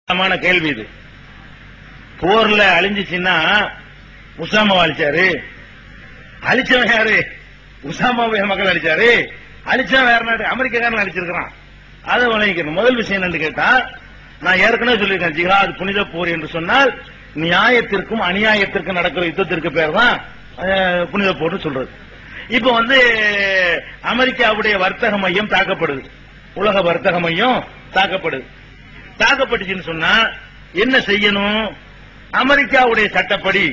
கேள்வி இது. போர்ல அழிஞ்சிச்சுன்னா உசாமாவை அழிச்சாரு. அழிச்சவன் யாரு? உசாமாவை மக்கள் அழிச்சாரு. அழிச்சவன் வேற நாடு அமெரிக்காரன் அழிச்சிருக்கிறான். அதை வழங்கிக்கணும். முதல் விஷயம் என்னன்னு கேட்டா, நான் ஏற்கனவே சொல்லியிருக்கேன், ஜிஹாத் புனித போர் என்று சொன்னால் நியாயத்திற்கும் அநியாயத்திற்கும் நடக்கிற யுத்தத்திற்கு பேர் தான் புனித போர்னு சொல்றது. இப்ப அமெரிக்காவுடைய வர்த்தக மையம் தாக்கப்படுது, உலக வர்த்தக மையம் தாக்கப்படுது. தாக்கப்பட்டுச்சுன்னு சொன்னா என்ன செய்யணும்? அமெரிக்காவுடைய சட்டப்படி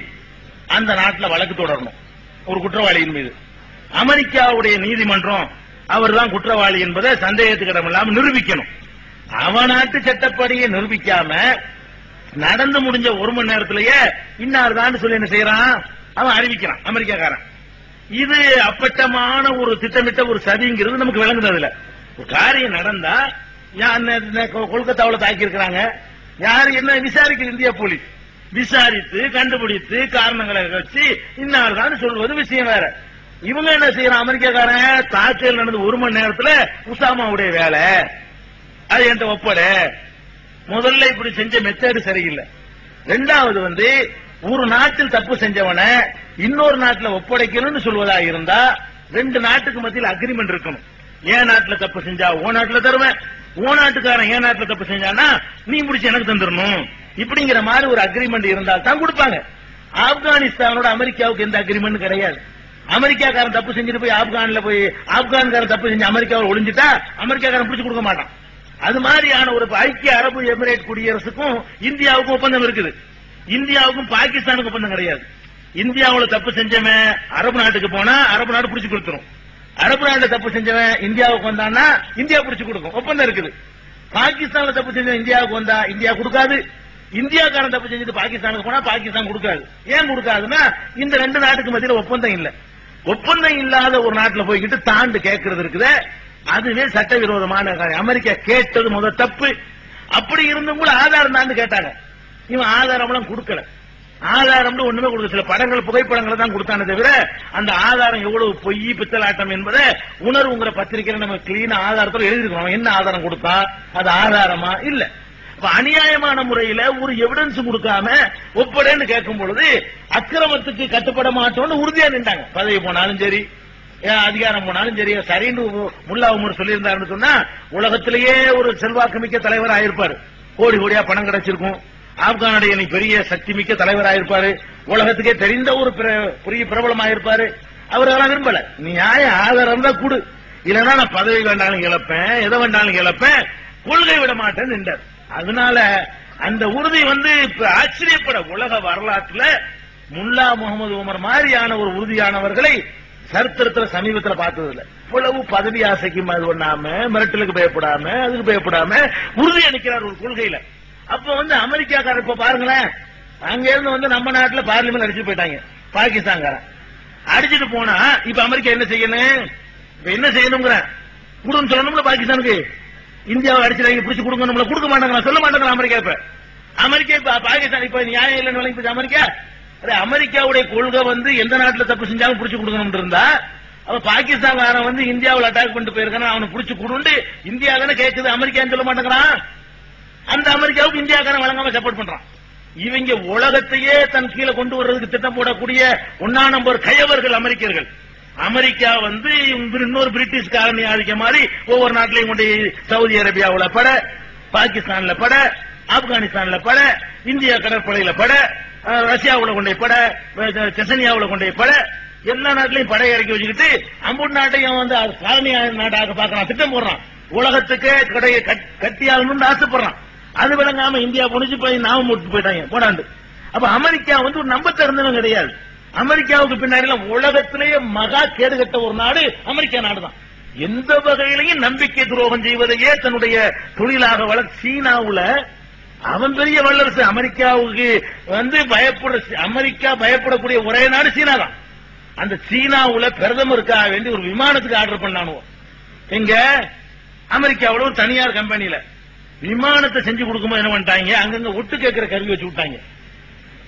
அந்த நாட்டில் வழக்கு தொடரணும் ஒரு குற்றவாளியின் மீது. அமெரிக்காவுடைய நீதிமன்றம் அவர் தான் குற்றவாளி என்பதை சந்தேகத்துக்கு இடமில்லாம நிரூபிக்கணும். அவன் நாட்டு சட்டப்படியை நிரூபிக்காம நடந்து முடிஞ்ச ஒரு மணி நேரத்திலேயே இன்னார்தான் சொல்லி என்ன செய்யறான்? அவன் அறிவிக்கிறான் அமெரிக்காக்காரன். இது அப்பட்டமான ஒரு திட்டமிட்ட ஒரு சதிங்கிறது நமக்கு விளங்குனதுல. ஒரு காரியம் நடந்தா கொல்கத்தாவில் தாக்கி இருக்கிறாங்க, யாரு என்ன விசாரிக்கிற இந்தியா போலீஸ் விசாரித்து கண்டுபிடித்து காரணங்களை வச்சு இன்னார்தான் சொல்வது விஷயம் வேற. இவங்க என்ன செய்யறான்? அமெரிக்காக்காரன் தாக்கல் நடந்து ஒரு மணி நேரத்துல உசாமாவுடைய வேலை அது என்கிட்ட ஒப்பட. முதல்ல இப்படி செஞ்ச மெத்தேடு சரியில்லை. ரெண்டாவது ஒரு நாட்டில் தப்பு செஞ்சவன இன்னொரு நாட்டில் ஒப்படைக்கணும்னு சொல்வதா இருந்தா ரெண்டு நாட்டுக்கு மத்தியில் அக்ரிமெண்ட் இருக்கணும். ஏன் நாட்டில் தப்பு செஞ்சா ஓ நாட்டில் தருவேன், ஓ நாட்டுக்காரன் ஏன் நாட்டில் தப்பு செஞ்சானா நீ முடிச்சு எனக்கு தந்துடணும், இப்படிங்கிற மாதிரி ஒரு அக்ரிமெண்ட் இருந்தால் தான் கொடுப்பாங்க. ஆப்கானிஸ்தானோட அமெரிக்காவுக்கு எந்த அக்ரிமெண்ட் கிடையாது. அமெரிக்காக்காரன் தப்பு செஞ்சுட்டு போய் ஆப்கான்காரன் தப்பு செஞ்சு அமெரிக்காவில் ஒளிஞ்சிட்டா அமெரிக்காக்காரன் பிடிச்சு கொடுக்க மாட்டான். அது மாதிரியான ஒரு ஐக்கிய அரபு எமிரேட் குடியரசுக்கும் இந்தியாவுக்கும் ஒப்பந்தம் இருக்குது. இந்தியாவுக்கும் பாகிஸ்தானுக்கும் ஒப்பந்தம் கிடையாது. இந்தியாவில் தப்பு செஞ்சவன் அரபு நாட்டுக்கு போனா அரபு நாடு பிடிச்சு கொடுத்துரும். அரபு நாட்டுல தப்பு செஞ்சவன் இந்தியாவுக்கு வந்தான்னா இந்தியா பிடிச்சு கொடுக்கும். ஒப்பந்தம் இருக்குது. பாகிஸ்தான்ல தப்பு செஞ்சவன் இந்தியாவுக்கு வந்தா இந்தியா கொடுக்காது. இந்தியாக்காரன் தப்பு செஞ்சுட்டு பாகிஸ்தானுக்கு போனா பாகிஸ்தான் கொடுக்காது. ஏன் கொடுக்காதுன்னா இந்த ரெண்டு நாட்டுக்கு மத்தியில் ஒப்பந்தம் இல்ல. ஒப்பந்தம் இல்லாத ஒரு நாட்டில் போய்கிட்டு தாண்டு கேட்கறது இருக்குது, அதுவே சட்டவிரோதமான காரியம். அமெரிக்கா கேட்டது முதல் தப்பு. அப்படி இருந்தும் கூட ஆதாரம் தான் கேட்டாங்க. இவன் ஆதாரம் கொடுக்கல. ஆதாரம் ஒண்ணுமே கொடுக்க, சில படங்கள் புகைப்படங்களை தான் கொடுத்தானே தவிர அந்த ஆதாரம் எவ்வளவு பொய் பித்தலாட்டம் என்பதை உணர்வுங்கிற பத்திரிகையில நம்ம கிளீனா ஆதாரத்தில் எழுதிருக்கோம். என்ன ஆதாரம் கொடுத்தா அது ஆதாரமா இல்ல. அநியாயமான முறையில ஒரு எவிடன்ஸ் கொடுக்காம ஒப்படைன்னு கேட்கும் பொழுது அக்கிரமத்துக்கு கட்டுப்பட மாட்டோம்னு உறுதியா நின்றாங்க. பதவி போனாலும் சரி, அதிகாரம் போனாலும் சரி. சரின்னு முல்லா உமர் சொல்லியிருந்தாருன்னு சொன்னா உலகத்திலேயே ஒரு செல்வாக்கு மிக்க தலைவர் ஆயிருப்பாரு. கோடி கோடியா பணம் கிடைச்சிருக்கும். ஆப்கானுடைய பெரிய சக்தி மிக்க தலைவராயிருப்பாரு. உலகத்துக்கே தெரிந்த ஒரு பெரிய பிரபலமாயிருப்பாரு. அவரெல்லாம் விரும்பல. நியாய ஆதாரம் தான் கொடு, இல்லைன்னா நான் பதவி வேண்டாலும் இழப்பேன், எதை வேண்டாலும் இழப்பேன், கொள்கை விட மாட்டேன்னு நின்றார். அதனால அந்த உறுதி ஆச்சரியப்பட உலக வரலாற்றுல முல்லா முகமது உமர் மாதிரியான ஒரு உறுதியானவர்களை சரித்திரத்தில் சமீபத்தில் பார்த்தது இல்லை. இவ்வளவு பதவி ஆசைக்கு அது பண்ணாம, மிரட்டலுக்கு பயப்படாம, அதுக்கு பயப்படாம உறுதி அளிக்கிறார் ஒரு கொள்கையில. அப்ப அமெரிக்காக்காரர் இப்ப பாருங்களேன், அங்க இருந்து நம்ம நாட்டுல பார்லிமெண்ட் அடிச்சுட்டு போயிட்டாங்க. பாகிஸ்தான்காரன் அடிச்சுட்டு போனா இப்ப அமெரிக்கா என்ன செய்யணும்? என்ன செய்யணுங்கிற கொடுன்னு சொல்லணும்ல பாகிஸ்தானுக்கு. இந்தியாவை அடிச்சுட்டாங்க, பிடிச்சு கொடுங்க, நம்மள கொடுக்க மாட்டாங்க, சொல்ல மாட்டாங்க அமெரிக்கா. இப்ப பாகிஸ்தான் இப்ப நியாயம் இல்லைன்னு வழங்கி அமெரிக்கா. அமெரிக்காவுடைய கொள்கை எந்த நாட்டுல தப்பு செஞ்சாலும் பிடிச்சு கொடுக்கணும் இருந்தா அவ பாகிஸ்தான் இந்தியாவில் அட்டாக் பண்ணிட்டு போயிருக்கான அவனை பிடிச்சு கொடுண்டு இந்தியா தானே கேட்குது, அமெரிக்கான்னு சொல்ல மாட்டேங்கிறான். அந்த அமெரிக்காவுக்கு இந்தியாக்காரன் வழங்காம சப்போர்ட் பண்றான். இவங்க உலகத்தையே தன் கீழே கொண்டு வர்றதுக்கு திட்டம் போடக்கூடிய ஒன்னா நம்பர் கயவர்கள் அமெரிக்கர்கள். அமெரிக்கா இன்னொரு பிரிட்டிஷ் காலனி ஆதிக்க மாதிரி ஒவ்வொரு நாட்டிலையும் கொண்டு சவுதி அரேபியாவில் பட, பாகிஸ்தான்ல பட, ஆப்கானிஸ்தான்ல பட, இந்தியா கடற்படையில பட, ரஷ்யாவில் கொண்டே பட, செசனியாவில் கொண்டே பட, எல்லா நாட்டிலையும் படை இறக்கி வச்சுக்கிட்டு அம்பூர் நாட்டையும் காலனி நாட்டாக பார்க்கலாம் திட்டம் போடுறான். உலகத்துக்கே கடையை கட்டியாகணும்னு ஆசைப்படுறான். அது விளங்காம இந்தியா புனிச்சு போய் நாம மூட்டு போயிட்டாங்க போடாண்டு. அப்ப அமெரிக்கா ஒரு நம்ப திறந்தவன் கிடையாது. அமெரிக்காவுக்கு பின்னாடி உலகத்திலேயே மகா கேடு கட்ட ஒரு நாடு அமெரிக்கா நாடு தான். எந்த வகையிலையும் நம்பிக்கை துரோகம் செய்வதையே தன்னுடைய தொழிலாக வளர்ச்சி. சீனாவுல அவன் பெரிய வல்லரசு. அமெரிக்காவுக்கு அமெரிக்கா பயப்படக்கூடிய ஒரே நாடு சீனா தான். அந்த சீனாவுல பிரதமருக்காக வேண்டி ஒரு விமானத்துக்கு ஆர்டர் பண்ணானுவோ. எங்க அமெரிக்காவோட ஒரு தனியார் கம்பெனியில விமானத்தை செஞ்சு கொடுக்கும்போது என்ன பண்ணிட்டாங்க, அங்கங்க ஒட்டு கேட்கிற கருவி வச்சு விட்டாங்க.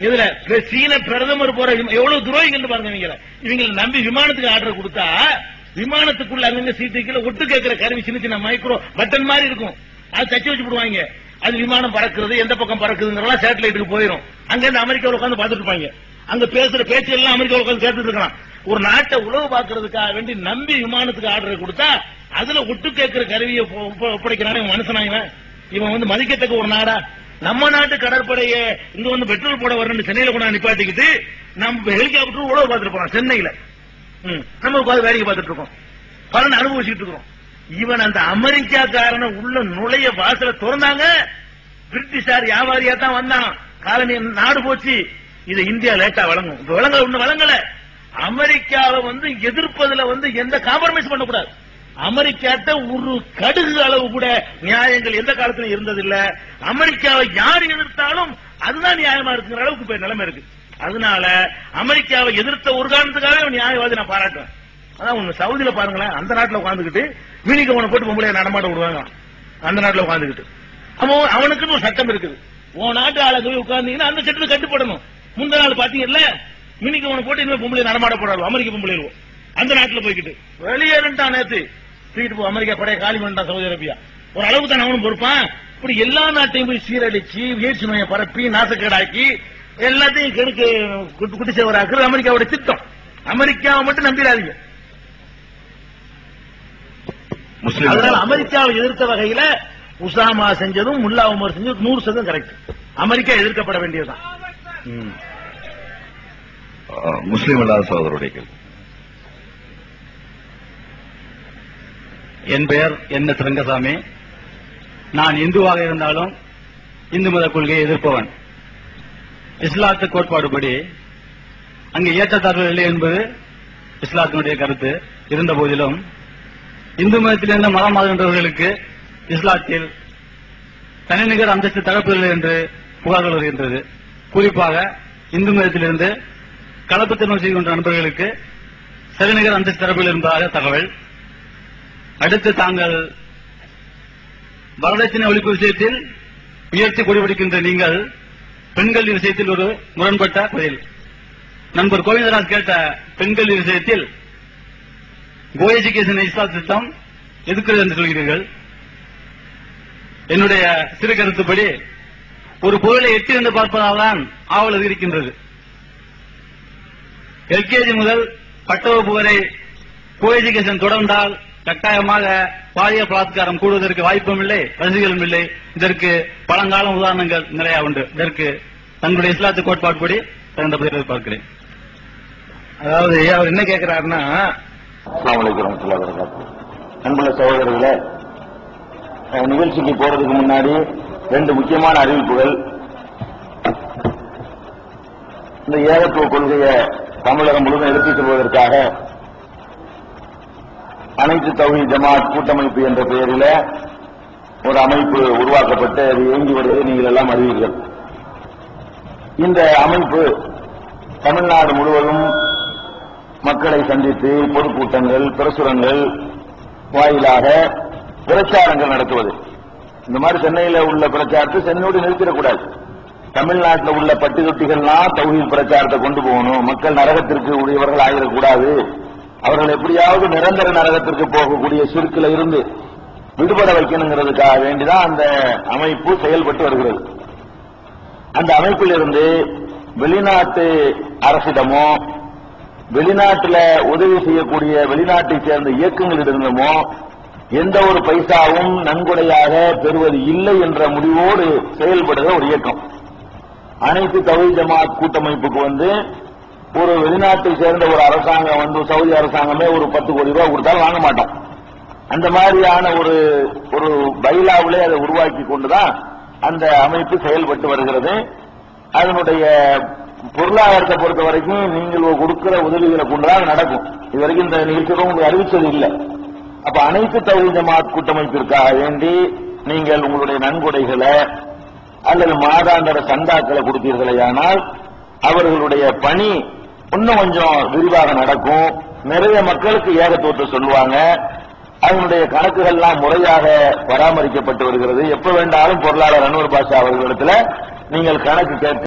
இதுல சீன பிரதமர் போற எவ்வளவு துரோகிகள் பாருங்க. இவங்களை நம்பி விமானத்துக்கு ஆர்டர் கொடுத்தா விமானத்துக்குள்ள அங்கங்க சீட்டுக்குள்ள ஒட்டு கேட்கிற கருவி சின்ன சின்ன மைக்ரோ பட்டன் மாதிரி இருக்கும், அது தச்சு வச்சு போடுவாங்க. அது விமானம் பறக்குறது எந்த பக்கம் பறக்குதுங்கிறலாம் சேட்டலைட்டுக்கு போயிடும். அங்க இருந்து அமெரிக்காவில் உட்காந்து பார்த்துட்டு இருப்பாங்க. அங்க பேசுற பேச்சு எல்லாம் அமெரிக்காவில் உட்காந்து கேட்டுட்டு இருக்கலாம். ஒரு நாட்டை உளவு பார்க்கறதுக்காக வேண்டி நம்பி விமானத்துக்கு ஆர்டர் கொடுத்தா அதுல ஒட்டு கேட்கிற கருவியை ஒப்படைக்கிறானே மனுஷனா இவன் வந்து மதிக்கத்தக்க ஒரு நாடா? நம்ம நாட்டு கடற்படைய இங்க வந்து பெட்ரோல் போட வரணும் சென்னையில கொண்டு நிப்பாட்டிக்கிட்டு நம்ம ஹெலிகாப்டர் உழவு பார்த்துட்டு போறோம் சென்னையில. நம்ம உட்காந்து வேடிக்கை பார்த்துட்டு இருக்கோம், பலன் அனுபவிச்சுட்டு இருக்கோம். இவன் அந்த அமெரிக்காக்காரன உள்ள நுழைய வாசல திறந்தாங்க. பிரிட்டிஷார் வியாபாரியா தான் வந்தான், காலனி நாடு போச்சு. இதை இந்தியா லேட்டா வழங்கும். வழங்கல, ஒண்ணு வழங்கல. அமெரிக்காவை வந்து எதிர்ப்பதுல வந்து எந்த காம்ப்ரமைஸ் பண்ணக்கூடாது. அமெரிக்காட்ட ஒரு கடுகு அளவு கூட நியாயங்கள் எந்த காலத்திலும் இருந்ததில்ல. அமெரிக்காவை யார் எதிர்த்தாலும் அதுதான் நியாயமா இருக்குங்கிற அளவுக்கு இப்ப நிலைமை இருக்கு. அதனால அமெரிக்காவை எதிர்த்த ஒரு காரணத்துக்காகவே நியாயவாதி நான் பாராட்டுவேன். அதான் ஒண்ணு சவுதியில பாருங்களேன், அந்த நாட்டில் உட்காந்துக்கிட்டு வீணிக்கு அவனை போட்டு பொம்பளைய நடமாட்ட விடுவாங்க. அந்த நாட்டில் உட்காந்துக்கிட்டு அவனுக்குன்னு ஒரு சட்டம் இருக்குது. உன் நாட்டு ஆளை போய் உட்கார்ந்தீங்கன்னா அந்த சட்டத்தை கட்டுப்படணும். முந்த நாள் பாத்தீங்கல்ல, மினிக்கு அவனை போட்டு இனிமே பொம்பளை நடமாட போடாது அமெரிக்க பொம்பளை. அந்த நாட்டில் போய்கிட்டு வெளியேறிட்டான் நேத்து தூக்கிட்டு அமெரிக்கா படைய காலி பண்ணிட்டான் சவுதி அரேபியா. ஒரு அளவுக்கு தான் அவனும் பொறுப்பான். இப்படி எல்லா நாட்டையும் போய் சீரழிச்சு வீழ்ச்சி நோயை பரப்பி நாசக்கேடாக்கி எல்லாத்தையும் கெடுக்க குட்டிச்சவராக்குறது அமெரிக்காவோட திட்டம். அமெரிக்காவை மட்டும் நம்பிடாதீங்க. அதனால அமெரிக்காவை எதிர்த்த வகையில உசாமா செஞ்சதும் முல்லா உமர் செஞ்சதும் 100% கரெக்ட். அமெரிக்கா எதிர்க்கப்பட வேண்டியதுதான். முஸ்லீம் அல்லாத சகோதரருடைய கேள்வி. என் பெயர் என் எஸ் ரங்கசாமி. நான் இந்துவாக இருந்தாலும் இந்து மத கொள்கையை எதிர்ப்பவன். இஸ்லாத்து கோட்பாடுபடி அங்கு ஏற்றத்தாழ்வு இல்லை என்பது இஸ்லாத்தினுடைய கருத்து. இருந்த போதிலும் இந்து மதத்திலிருந்து மதம் மாறுகின்றவர்களுக்கு இஸ்லாத்தில் தனிநிகர் அந்தஸ்து தரப்பதில்லை என்று புகார்கள் வருகின்றது. குறிப்பாக இந்து மதத்திலிருந்து கலப்பு திருமணம் செய்கின்ற நண்பர்களுக்கு சரிநிகர் அந்தஸ்து தரப்பில் என்பதாக தகவல். அடுத்து தாங்கள் வரதட்சணை ஒழிப்பு விஷயத்தில் உயர்த்தி கொடிபிடிக்கின்ற நீங்கள் பெண்கள் விஷயத்தில் ஒரு முரண்பட்ட பதில். நண்பர் கோவிந்தராஜ் கேட்ட பெண்கள் விஷயத்தில் கோ எஜுகேஷன் இஸ்லாம் திட்டம் எதுக்கிறது என்று சொல்கிறீர்கள். என்னுடைய சிறு கருத்துப்படி ஒரு பொருளை எட்டி என்று பார்ப்பதால் தான் ஆவல் அதிகரிக்கின்றது. எல்கேஜி முதல் பட்ட வகுப்பு வரை கோ எஜுகேஷன் தொடர்ந்தால் கட்டாயமாக பாலியல் பலாத்காரம் கூடுவதற்கு வாய்ப்பும் இல்லை, வசதிகளும் இல்லை. இதற்கு பழங்கால உதாரணங்கள் நிறைய உண்டு. இதற்கு தங்களுடைய இஸ்லாத்து கோட்பாடுபடி தகுந்த பதிலை பார்க்கிறேன். அதாவது அவர் என்ன கேட்கிறாருன்னா, அன்புள்ள சகோதரர்களே, நிகழ்ச்சிக்கு போறதுக்கு முன்னாடி 2 முக்கியமான அறிவிப்புகள். இந்த ஏகத்துவ கொள்கையை தமிழகம் முழுவதும் எடுத்துச் செல்வதற்காக அனைத்து தௌஹீத் ஜமாத் கூட்டமைப்பு என்ற பெயரில் ஒரு அமைப்பு உருவாக்கப்பட்டு அது இயங்கி வருவதை நீங்கள் எல்லாம் அறிவீர்கள். இந்த அமைப்பு தமிழ்நாடு முழுவதும் மக்களை சந்தித்து பொதுக்கூட்டங்கள் பிரசுரங்கள் வாயிலாக பிரச்சாரங்கள் நடத்துவது. இந்த மாதிரி சென்னையில் உள்ள பிரச்சாரத்தை சென்னையோடு நிறுத்திடக்கூடாது. தமிழ்நாட்டில் உள்ள பட்டுக்கொட்டிகள்லாம் தௌஹீத் பிரச்சாரத்தை கொண்டு போகணும். மக்கள் நரகத்திற்கு உரியவர்கள் ஆகிடக்கூடாது. அவர்கள் எப்படியாவது நிரந்தர நரகத்திற்கு போகக்கூடிய சிறுக்கில இருந்து விடுபட வைக்கணுங்கிறதுக்காக வேண்டிதான் அந்த அமைப்பு செயல்பட்டு வருகிறது. அந்த அமைப்பில் இருந்து வெளிநாட்டு அரசிடமோ வெளிநாட்டில் உதவி செய்யக்கூடிய வெளிநாட்டை சேர்ந்த இயக்கங்களிடமோ எந்த ஒரு பைசாவும் நன்கொடையாக பெறுவது இல்லை என்ற முடிவோடு செயல்படுகிற ஒரு இயக்கம். அனைத்து தௌஹீத் ஜமாத் கூட்டமைப்புக்கு ஒரு வெளிநாட்டை சேர்ந்த ஒரு அரசாங்கம் சவுதி அரசாங்கமே ஒரு 10 கோடி ரூபாய் கொடுத்தாலும் வாங்க மாட்டோம். அந்த மாதிரியான ஒரு பைலாவிலே அதை உருவாக்கி கொண்டுதான் அந்த அமைப்பு செயல்பட்டு வருகிறது. அதனுடைய பொருளாதாரத்தை பொறுத்த வரைக்கும் நீங்கள் கொடுக்கிற உதவிகளை கொண்டுதான் நடக்கும். இதுவரைக்கும் இந்த நிகழ்ச்சியை உங்களுக்கு அறிவிச்சது இல்லை. அப்ப அனைத்து தௌஹீத் ஜமாத் கூட்டமைப்பிற்காக வேண்டி நீங்கள் உங்களுடைய நன்கொடைகளை அல்லது மாதாந்திர சந்தாக்களை கொடுத்தீர்களேயானால் அவர்களுடைய பணி இன்னும் கொஞ்சம் விரிவாக நடக்கும். நிறைய மக்களுக்கு ஏகத்துவத்தை சொல்லுவாங்க. அதனுடைய கணக்குகள்லாம் முறையாக பராமரிக்கப்பட்டு வருகிறது. எப்ப வேண்டாலும் பொருளாளர் அன்வர் பாஷா அவர்களிடத்தில் நீங்கள் கணக்கு கேட்க